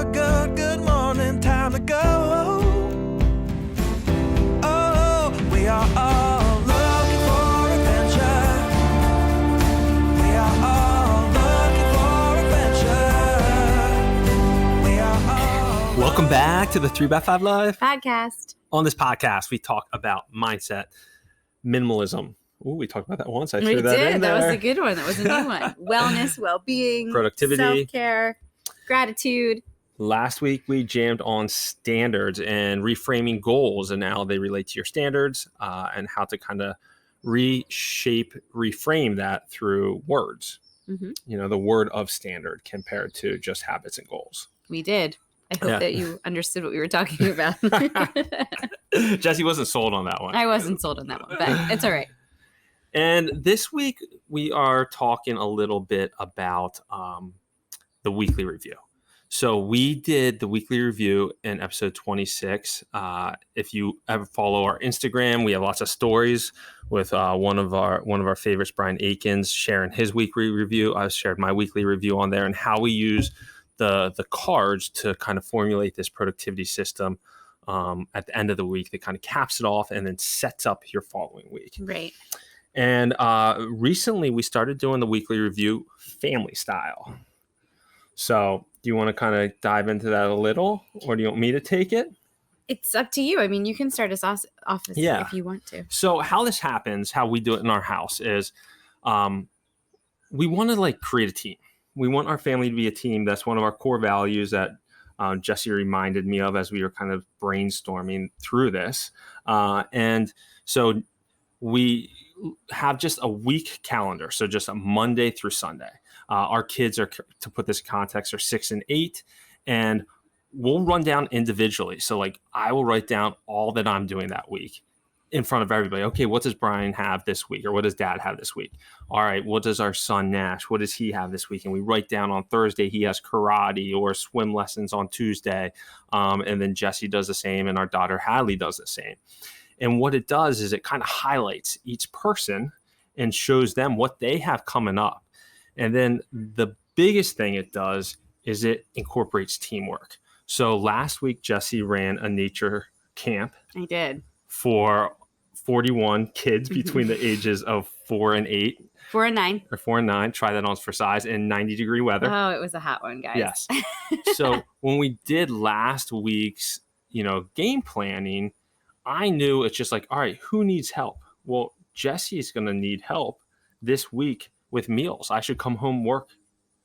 good morning, time to go. Oh, we are all looking for adventure. We are all looking for adventure. We are all. Welcome back to the 3x5 Live podcast. On this podcast, we talk about mindset, minimalism. Ooh, we talked about that once. I We threw that did. in That there. was a good one. That was a new one. Wellness, well-being, Productivity. self-care, gratitude. Last week, we jammed on standards and reframing goals and how they relate to your standards and how to kind of reframe that through words. Mm-hmm. You know, the word of standard compared to just habits and goals. We did. I hope that you understood what we were talking about. Jessie wasn't sold on that one. I wasn't sold on that one, but it's all right. And this week, we are talking a little bit about the weekly review. So we did the weekly review in episode 26. If you ever follow our Instagram, we have lots of stories with one of our favorites, Bryan Akins, sharing his weekly review. I've shared my weekly review on there and how we use the cards to kind of formulate this productivity system at the end of the week that kind of caps it off and then sets up your following week. Right. And recently we started doing the weekly review family style. So do you want to kind of dive into that a little, or do you want me to take it? It's up to you. I mean, you can start us off if you want to. So how this happens, how we do it in our house is we want to create a team. We want our family to be a team. That's one of our core values that Jessie reminded me of as we were kind of brainstorming through this. And so we have just a week calendar. So just a Monday through Sunday. Our kids are, to put this in context, are 6 and 8, and we'll run down individually. So I will write down all that I'm doing that week in front of everybody. Okay, what does Bryan have this week? Or what does Dad have this week? All right, what does our son Nash, what does he have this week? And we write down on Thursday, he has karate or swim lessons on Tuesday. And then Jessie does the same, and our daughter Hadley does the same. And what it does is it kind of highlights each person and shows them what they have coming up. And then the biggest thing it does is it incorporates teamwork. So last week, Jessie ran a nature camp. I did. For 41 kids between the ages of 4 and 8. 4 and 9. Or 4 and 9. Try that on for size in 90-degree weather. Oh, it was a hot one, guys. Yes. So when we did last week's, game planning, I knew it's just all right, who needs help? Well, Jessie's going to need help this week with meals. I should come home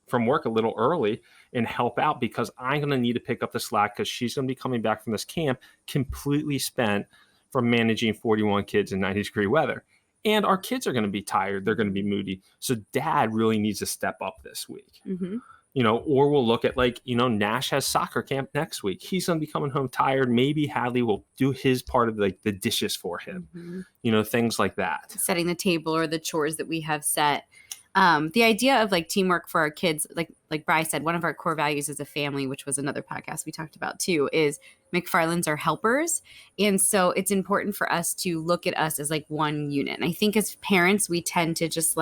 from work a little early and help out because I'm going to need to pick up the slack because she's going to be coming back from this camp completely spent from managing 41 kids in 90-degree weather. And our kids are going to be tired. They're going to be moody. So Dad really needs to step up this week. Mm-hmm. Or we'll look at Nash has soccer camp next week. He's going to be coming home tired. Maybe Hadley will do his part of the dishes for him. Mm-hmm. Things like that. Setting the table or the chores that we have set. The idea of teamwork for our kids, like Bri said, one of our core values as a family, which was another podcast we talked about too, is McFarland's are helpers. And so it's important for us to look at us as one unit. And I think as parents, we tend to just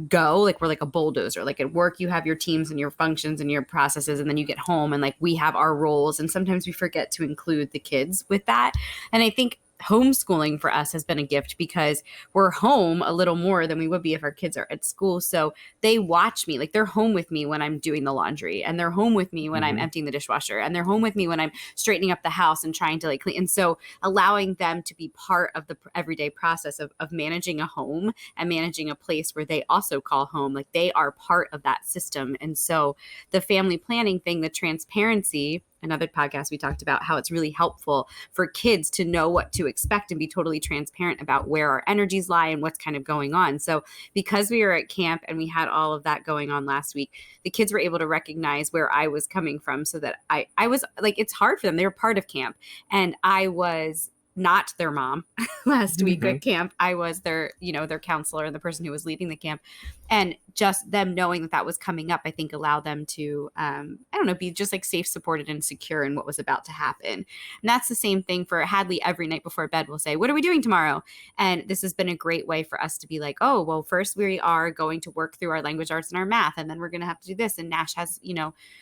go we're like a bulldozer. At work, you have your teams and your functions and your processes, and then you get home and we have our roles. And sometimes we forget to include the kids with that. And I think homeschooling for us has been a gift because we're home a little more than we would be if our kids are at school. So they watch me, they're home with me when I'm doing the laundry, and they're home with me when I'm emptying the dishwasher, and they're home with me when I'm straightening up the house and trying to clean. And so allowing them to be part of the everyday process of managing a home and managing a place where they also call home, they are part of that system. And so the family planning thing, the transparency, another podcast we talked about how it's really helpful for kids to know what to expect and be totally transparent about where our energies lie and what's kind of going on. So because we were at camp and we had all of that going on last week, the kids were able to recognize where I was coming from so that I was it's hard for them. They were part of camp, and I was not their mom last week at camp. I was their, their counselor and the person who was leading the camp. And just them knowing that was coming up, I think allowed them to, I don't know, be just like safe, supported, and secure in what was about to happen. And that's the same thing for Hadley. Every night before bed, we'll say, what are we doing tomorrow? And this has been a great way for us to be like, oh, well, first we are going to work through our language arts and our math, and then we're going to have to do this. And Nash has,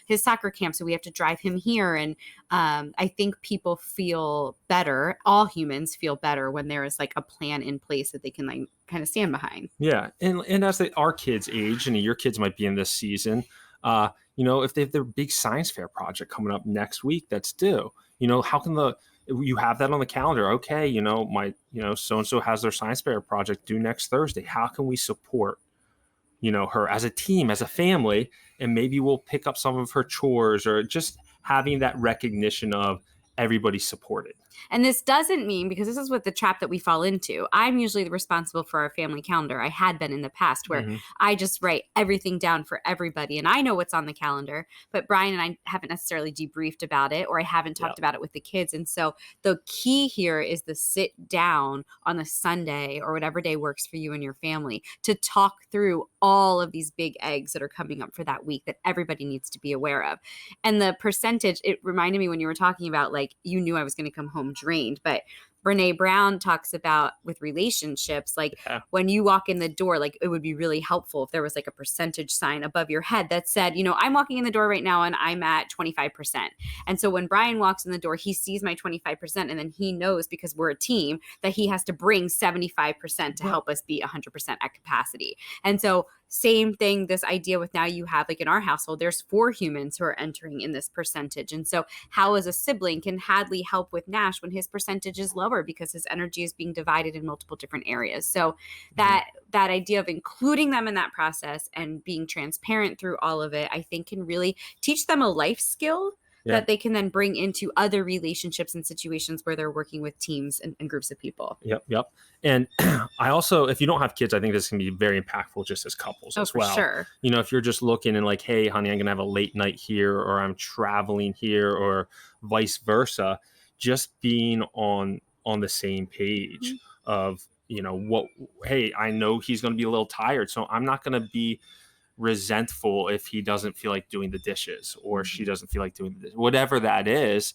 his soccer camp, so we have to drive him here. And I think people feel better. All humans feel better when there is like a plan in place that they can like kind of stand behind. Yeah. And as our kids age, and your kids might be in this season, if they have their big science fair project coming up next week that's due, how can you have that on the calendar? Okay, so-and-so has their science fair project due next Thursday. How can we support, her as a team, as a family, and maybe we'll pick up some of her chores, or just having that recognition of everybody supported. And this doesn't mean, because this is what the trap that we fall into, I'm usually responsible for our family calendar. I had been in the past where I just write everything down for everybody and I know what's on the calendar, but Bryan and I haven't necessarily debriefed about it, or I haven't talked about it with the kids. And so the key here is the sit down on the Sunday or whatever day works for you and your family to talk through all of these big eggs that are coming up for that week that everybody needs to be aware of. And the percentage, it reminded me when you were talking about like, you knew I was going to come home drained, but Brene Brown talks about with relationships, like when you walk in the door, like it would be really helpful if there was like a percentage sign above your head that said, I'm walking in the door right now and I'm at 25%. And so when Bryan walks in the door, he sees my 25%, and then he knows, because we're a team, that he has to bring 75% to help us be 100% at capacity. And so same thing, this idea with now you have, like in our household, there's 4 humans who are entering in this percentage. And so how as a sibling can Hadley help with Nash when his percentage is lower because his energy is being divided in multiple different areas? So that idea of including them in that process and being transparent through all of it, I think can really teach them a life skill that they can then bring into other relationships and situations where they're working with teams and groups of people. Yep. And I also, if you don't have kids, I think this can be very impactful just as couples as well. Sure. If you're just looking and like, hey, honey, I'm going to have a late night here, or I'm traveling here, or vice versa, just being on the same page of, hey, I know he's going to be a little tired, so I'm not going to be resentful if he doesn't feel like doing the dishes, or she doesn't feel like doing the dishes, whatever that is,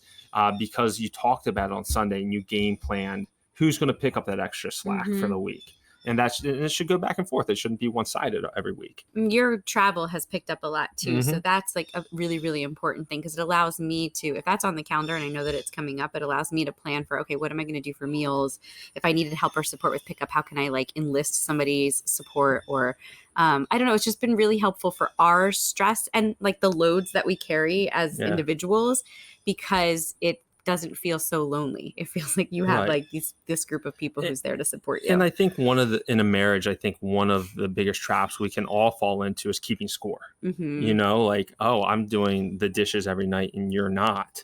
because you talked about it on Sunday and you game planned who's going to pick up that extra slack for the week. And it should go back and forth. It shouldn't be one-sided every week. Your travel has picked up a lot too. So that's like a really, really important thing, because it allows me to, if that's on the calendar and I know that it's coming up, it allows me to plan for, okay, what am I going to do for meals? If I needed help or support with pickup, how can I like enlist somebody's support? Or I don't know, it's just been really helpful for our stress and like the loads that we carry as individuals, because it doesn't feel so lonely. It feels like you have like this group of people who's there to support you. And I think in a marriage, I think one of the biggest traps we can all fall into is keeping score. Like, oh, I'm doing the dishes every night and you're not.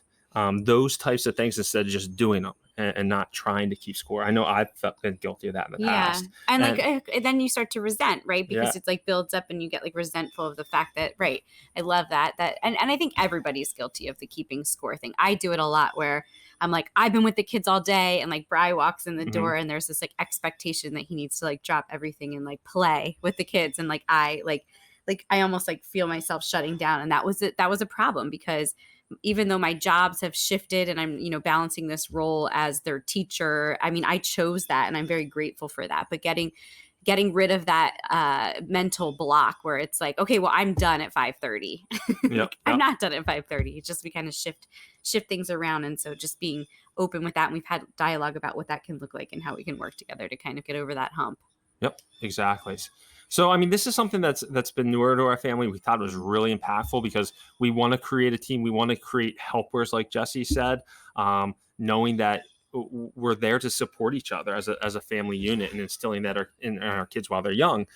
Those types of things, instead of just doing them and not trying to keep score. I know I've been guilty of that in the past. And then you start to resent, right? Because it's like builds up and you get like resentful of the fact that, right, I love that. And I think everybody's guilty of the keeping score thing. I do it a lot where I'm like, I've been with the kids all day, and like Bri walks in the door and there's this like expectation that he needs to like drop everything and like play with the kids. And like I almost like feel myself shutting down. And that was a problem, because even though my jobs have shifted and I'm, balancing this role as their teacher, I mean, I chose that and I'm very grateful for that. But getting rid of that mental block where it's like, okay, well, I'm done at 5:30. I'm not done at 5:30. It's just we kind of shift things around. And so just being open with that. And we've had dialogue about what that can look like and how we can work together to kind of get over that hump. Yep, exactly. So, I mean, this is something that's been newer to our family. We thought it was really impactful because we want to create a team. We want to create helpers, like Jessie said, knowing that we're there to support each other as a family unit, and instilling that in our kids while they're young.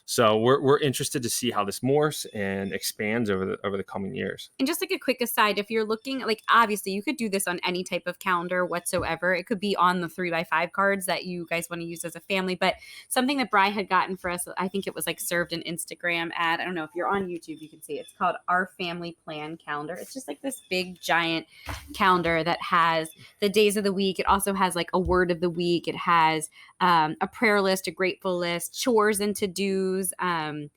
So we're interested to see how this morphs and expands over the coming years. And just like a quick aside, if you're looking, like obviously you could do this on any type of calendar whatsoever. It could be on the 3x5 cards that you guys want to use as a family. But something that Bri had gotten for us, I think it was like served an Instagram ad. I don't know if you're on YouTube, you can see it. It's called Our Family Plan Calendar. It's just like this big giant calendar that has the days of the week. It also has like a word of the week. It has a prayer list, a grateful list, chores and to-dos, menus,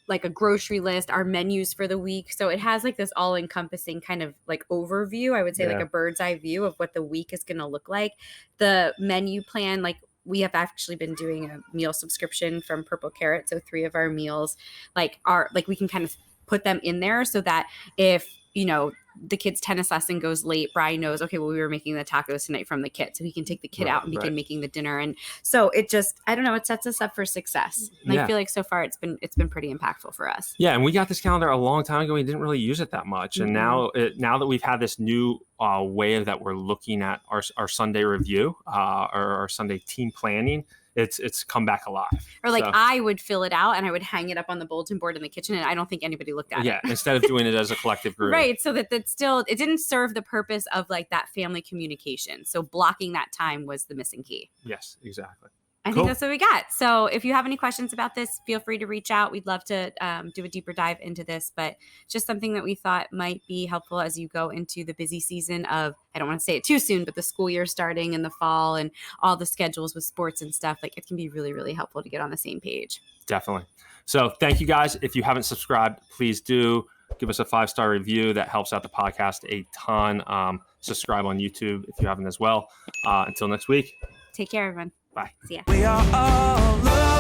like a grocery list, our menus for the week. So it has like this all encompassing kind of like overview. I would say like a bird's eye view of what the week is going to look like. The menu plan, like we have actually been doing a meal subscription from Purple Carrot. So 3 of our meals like are like, we can kind of put them in there so that if, you know, the kid's tennis lesson goes late, Bryan knows, okay, well, we were making the tacos tonight from the kid. So he can take the kid out and begin making the dinner. And so it just, I don't know, it sets us up for success. And I feel like so far it's been pretty impactful for us. Yeah. And we got this calendar a long time ago. We didn't really use it that much. And now that we've had this new way that we're looking at our Sunday review, or our Sunday team planning, it's come back alive. Or like I would fill it out and I would hang it up on the bulletin board in the kitchen, and I don't think anybody looked at it. Yeah, instead of doing it as a collective group. Right. So that still, it didn't serve the purpose of like that family communication. So blocking that time was the missing key. Yes, exactly. I think that's what we got. So if you have any questions about this, feel free to reach out. We'd love to do a deeper dive into this, but just something that we thought might be helpful as you go into the busy season of, I don't want to say it too soon, but the school year starting in the fall and all the schedules with sports and stuff, like it can be really, really helpful to get on the same page. Definitely. So thank you guys. If you haven't subscribed, please do give us a 5-star review. That helps out the podcast a ton. Subscribe on YouTube if you haven't as well. Until next week. Take care, everyone. Bye. See ya. We are all loved.